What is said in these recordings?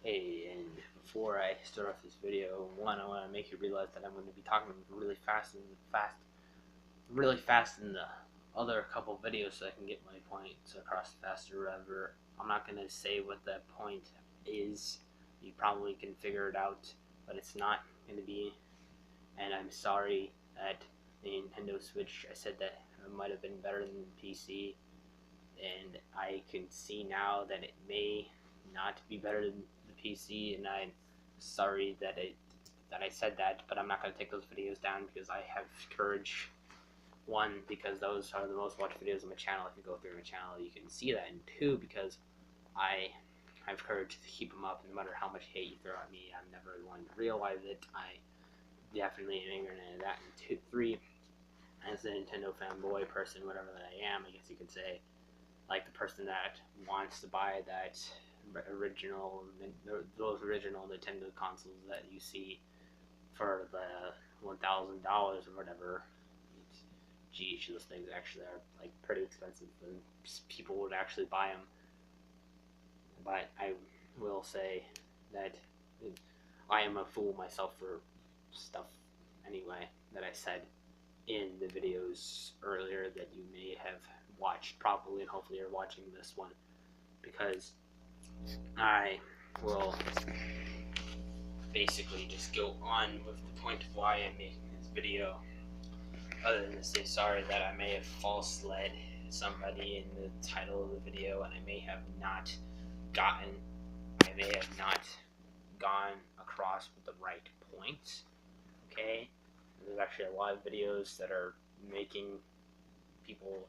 Hey, and before I start off this video, one, I want to make you realize that I'm going to be talking really fast in the other couple videos so I can get my points across faster. Rather, I'm not going to say what that point is. You probably can figure it out, but it's not going to be. And I'm sorry that the Nintendo Switch, I said that it might have been better than the PC, and I can see now that it may not be better than the PC, and I'm sorry that I said that, but I'm not going to take those videos down because I have courage. One, because those are the most watched videos on my channel. If you go through my channel, you can see that. And two, because I have courage to keep them up, no matter how much hate you throw at me. I'm never going to realize it. I definitely am ignorant of that. And three, as a Nintendo fanboy person, whatever that I am, I guess you could say, like the person that wants to buy that those original Nintendo consoles that you see for the $1,000 or whatever. Geez, those things actually are like pretty expensive, and people would actually buy them. But I will say that I am a fool myself for stuff anyway that I said in the videos earlier that you may have watched probably, and hopefully you're watching this one, because I will basically just go on with the point of why I'm making this video, other than to say sorry that I may have false led somebody in the title of the video, and I may have not gone across with the right points. Okay, there's actually a lot of videos that are making people,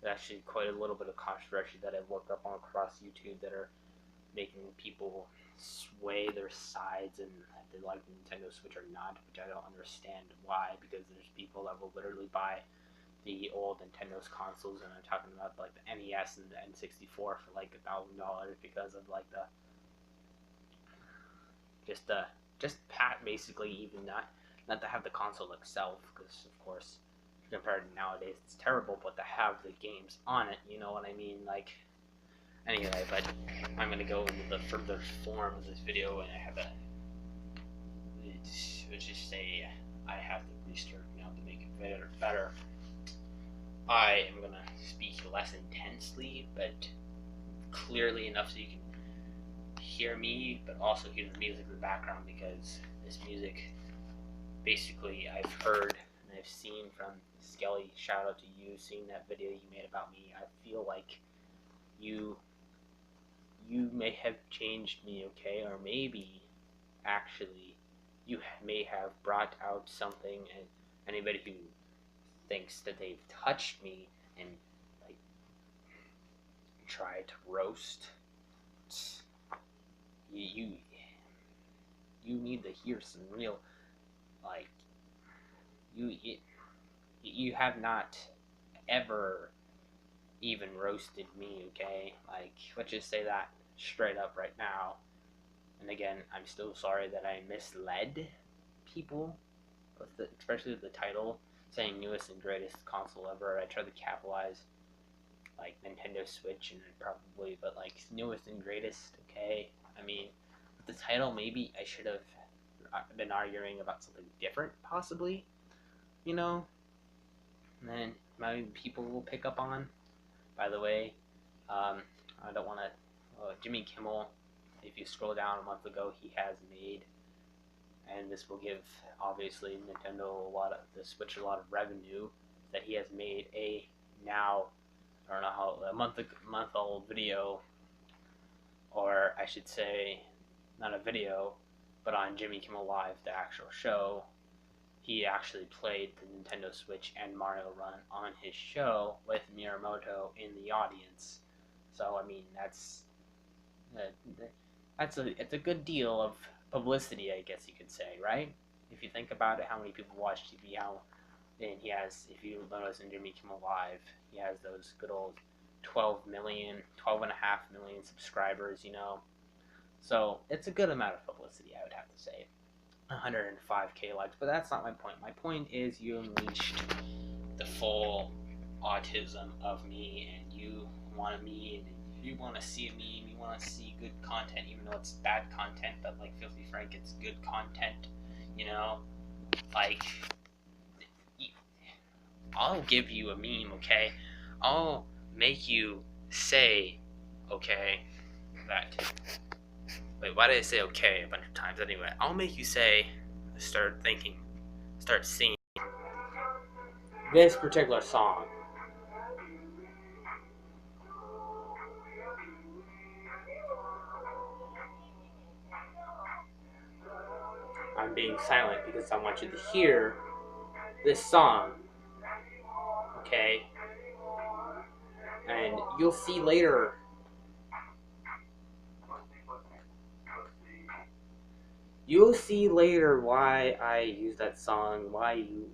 actually quite a little bit of controversy that I've looked up on across YouTube, that are making people sway their sides and they like the Nintendo Switch or not, which I don't understand why, because there's people that will literally buy the old Nintendo's consoles, and I'm talking about like the NES and the N64 for like $1,000 because of like the basically, even not to have the console itself, because of course compared to nowadays it's terrible, but to have the games on it, you know what I mean? Like, anyway, but I'm gonna go into the further form of this video, and I have let's just say I have to restart now to make it better. I am gonna speak less intensely, but clearly enough so you can hear me, but also hear the music in the background, because this music, basically, I've heard and I've seen from Skelly. Shout out to you, seeing that video you made about me. I feel like you may have changed me, okay? Or maybe actually you may have brought out something, and anybody who thinks that they've touched me and like tried to roast, you need to hear some real, like, you have not ever even roasted me, okay? Like, let's just say that straight up right now. And again, I'm still sorry that I misled people, especially with the title saying newest and greatest console ever. I tried to capitalize like Nintendo Switch, and probably, but like newest and greatest, okay? I mean, with the title, maybe I should have been arguing about something different, possibly, you know? And then maybe people will pick up on. By the way, I don't want to. Jimmy Kimmel, if you scroll down a month ago, he has made, and this will give obviously Nintendo the Switch a lot of revenue, that he has made a now, I don't know how, a month old video, or I should say, not a video, but on Jimmy Kimmel Live, the actual show, he actually played the Nintendo Switch and Mario Run on his show with Miyamoto in the audience. So I mean, it's a good deal of publicity, I guess you could say, right? If you think about it, how many people watch TV, and he has, if you notice in Jimmy Kimmel Live, he has those good old 12.5 million subscribers, you know. So it's a good amount of publicity, I would have to say. 105k likes, but that's not my point. My point is, you unleashed the full autism of me, and you wanted me, and you want to see a meme, you want to see good content, even though it's bad content, but like Filthy Frank, it's good content, you know? Like, I'll give you a meme, okay? I'll make you say, okay, that. Wait, why did I say okay a bunch of times anyway? I'll make you say, start thinking, start singing this particular song. I'm being silent because I want you to hear this song, okay? And you'll see later. You'll see later why I use that song, why you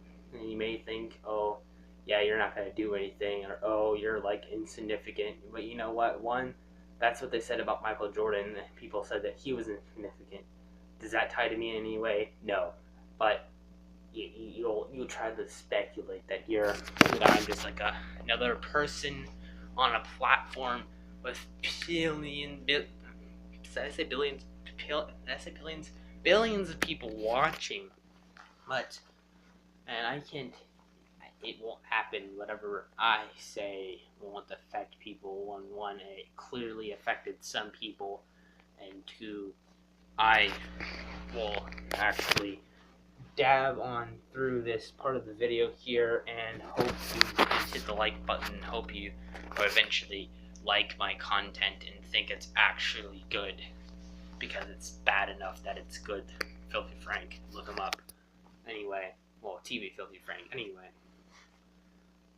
may think, oh, yeah, you're not going to do anything, or oh, you're like insignificant. But you know what? One, that's what they said about Michael Jordan. People said that he was insignificant. Does that tie to me in any way? No. But you'll try to speculate that I'm just like another person on a platform with did I say billions? Did I say billions? Billions of people watching, and I can't. It won't happen. Whatever I say won't affect people. One, it clearly affected some people, and two, I will actually dab on through this part of the video here and hope you hit the like button. Hope you eventually like my content and think it's actually good, because it's bad enough that it's good. Filthy Frank, look him up. Anyway, well, TV Filthy Frank. Anyway,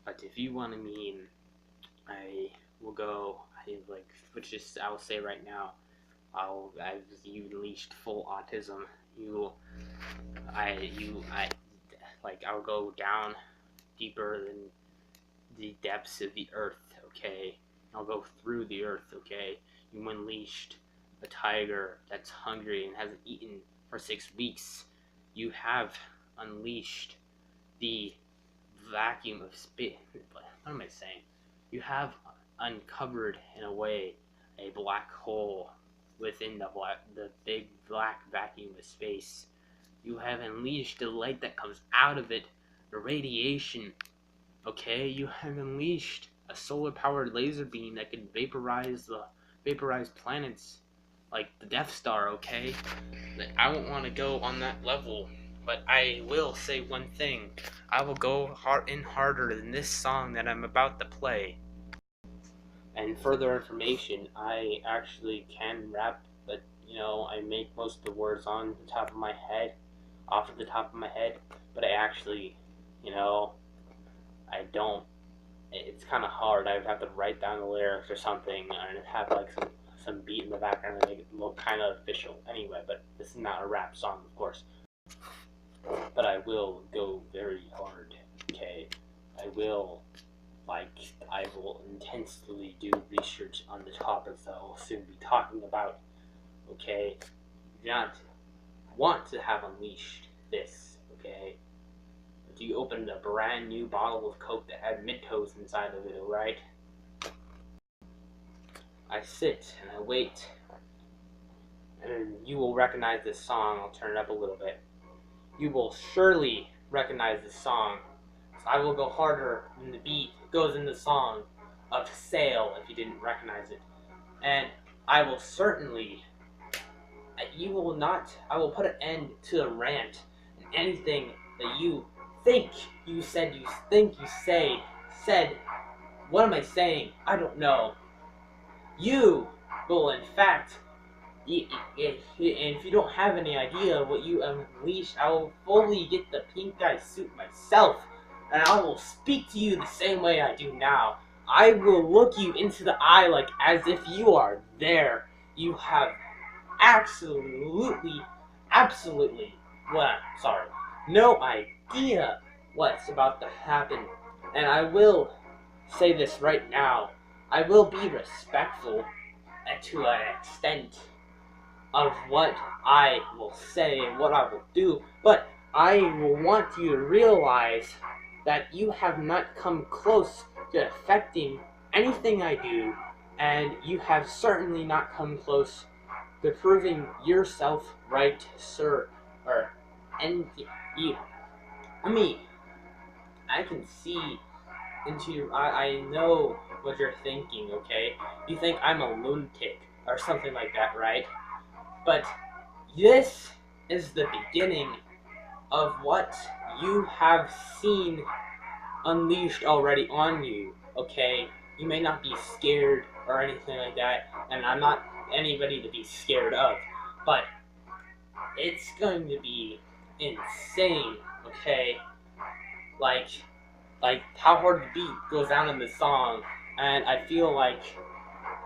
but if you want a meme, I will go. I will say right now, I've unleashed full autism. I'll go down deeper than the depths of the earth. Okay, I'll go through the earth. Okay, you unleashed a tiger that's hungry and hasn't eaten for 6 weeks. You have unleashed the vacuum of space. What am I saying? You have uncovered, in a way, a black hole within the big black vacuum of space. You have unleashed the light that comes out of it, the radiation. Okay, you have unleashed a solar-powered laser beam that can vaporize planets like the Death Star. Okay, I won't want to go on that level, but I will say one thing: I will go harder than this song that I'm about to play. And further information, I actually can rap, but I make most of the words off the top of my head, but I actually, I don't. It's kind of hard. I would have to write down the lyrics or something and have like some beat in the background to make it look kind of official. Anyway, but this is not a rap song, of course. But I will go very hard. Okay, I will intensely do research on the topics that I will soon be talking about. Okay, you do not want to have unleashed this. Okay, but you opened a brand new bottle of Coke that had Mentos inside of it. Alright, I sit and I wait, and you will recognize this song. I'll turn it up a little bit. You will surely recognize this song. So I will go harder than the beat goes in the song of Sail if you didn't recognize it. And I will certainly, I will put an end to the rant and anything that you think you said, said. What am I saying? I don't know. You will, in fact, and if you don't have any idea what you unleashed, I will fully get the pink eye suit myself, and I will speak to you the same way I do now. I will look you into the eye like as if you are there. You have absolutely no idea what's about to happen. And I will say this right now. I will be respectful to an extent of what I will say and what I will do, but I will want you to realize that you have not come close to affecting anything I do, and you have certainly not come close to proving yourself right, sir. Or, and you, me, I can see into your I know what you're thinking, okay? You think I'm a lunatic or something like that, right? But this is the beginning of what you have seen unleashed already on you, okay? You may not be scared or anything like that, and I'm not anybody to be scared of, but it's going to be insane, okay? Like, how hard the beat goes down in the song, and I feel like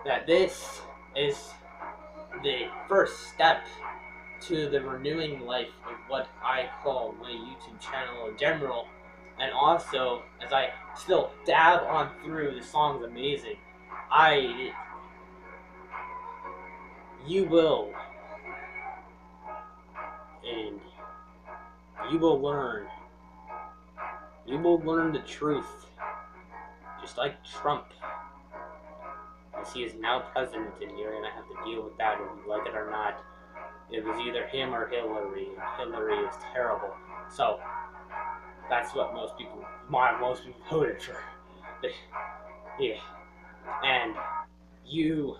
that this is the first step to the renewing life of what I call my YouTube channel in general. And also, as I still dab on through, the song's amazing. You will, and you will learn. You will learn the truth, just like Trump, as he is now president, and you're gonna have to deal with that whether you like it or not. It was either him or Hillary, and Hillary is terrible. So that's what most people voted for. Yeah, and you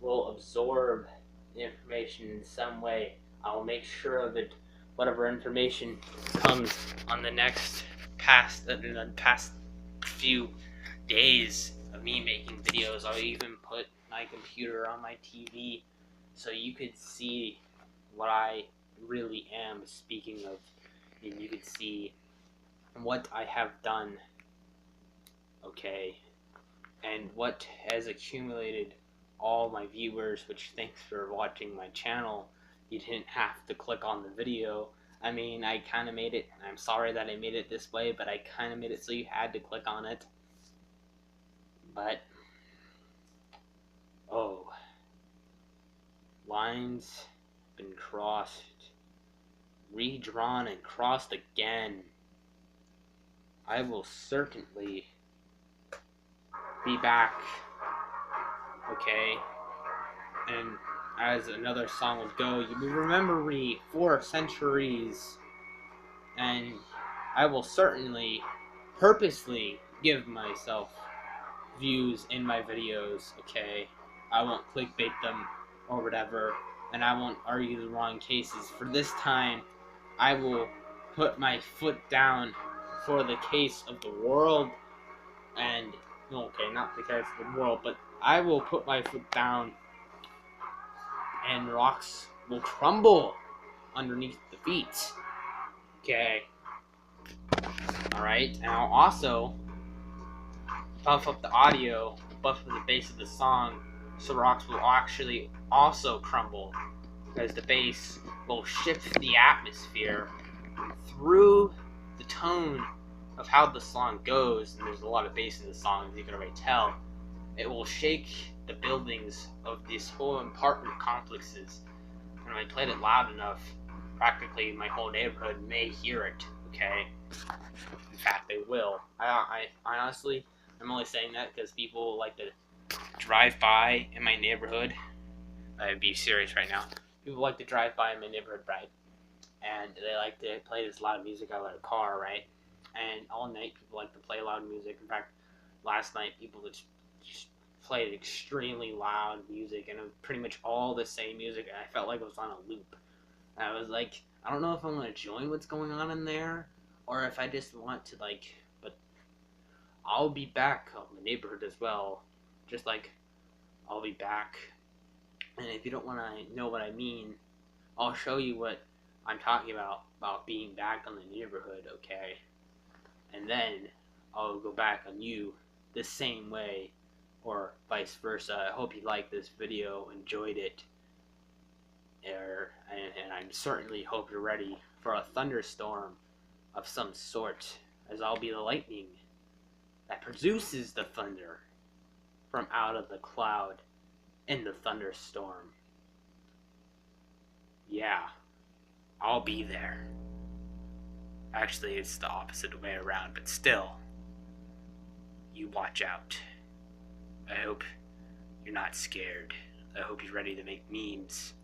will absorb the information in some way. I will make sure that whatever information comes on the past few days of me making videos, I'll even put my computer on my TV so you could see what I really am speaking of, and you could see what I have done, okay, and what has accumulated all my viewers, which thanks for watching my channel. You didn't have to click on the video. I mean, I kind of made it, I'm sorry that I made it this way, but I kind of made it so you had to click on it. But, oh, lines been crossed, redrawn and crossed again. I will certainly be back, okay? And as another song would go, you will remember me for centuries, and I will certainly purposely give myself views in my videos, okay? I won't clickbait them or whatever, and I won't argue the wrong cases. For this time, I will put my foot down for the case of the world, and, okay, not the case of the world, but I will put my foot down, and rocks will crumble underneath the feet, okay? Alright, and I'll also buff up the audio, buff up the bass of the song, so rocks will actually also crumble, because the bass will shift the atmosphere through the tone of how the song goes, and there's a lot of bass in the song, as you can already tell. It will shake the buildings of these whole apartment complexes, and when I played it loud enough, practically my whole neighborhood may hear it, okay? In fact, they will. I honestly, I'm only saying that because people like to drive by in my neighborhood. I'd be serious right now. People like to drive by in my neighborhood, right? And they like to play this loud music out of their car, right? And all night people like to play loud music. In fact, last night people just played extremely loud music, and it was pretty much all the same music, and I felt like it was on a loop. And I was like, I don't know if I want to join what's going on in there, or if I just want to, like, but I'll be back on the neighborhood as well, just like I'll be back. And if you don't want to know what I mean, I'll show you what I'm talking about being back on the neighborhood, okay? And then I'll go back on you the same way, or vice versa. I hope you liked this video, enjoyed it, and I certainly hope you're ready for a thunderstorm of some sort, as I'll be the lightning that produces the thunder from out of the cloud in the thunderstorm. Yeah, I'll be there. Actually, it's the opposite way around, but still, you watch out. I hope you're not scared. I hope you're ready to make memes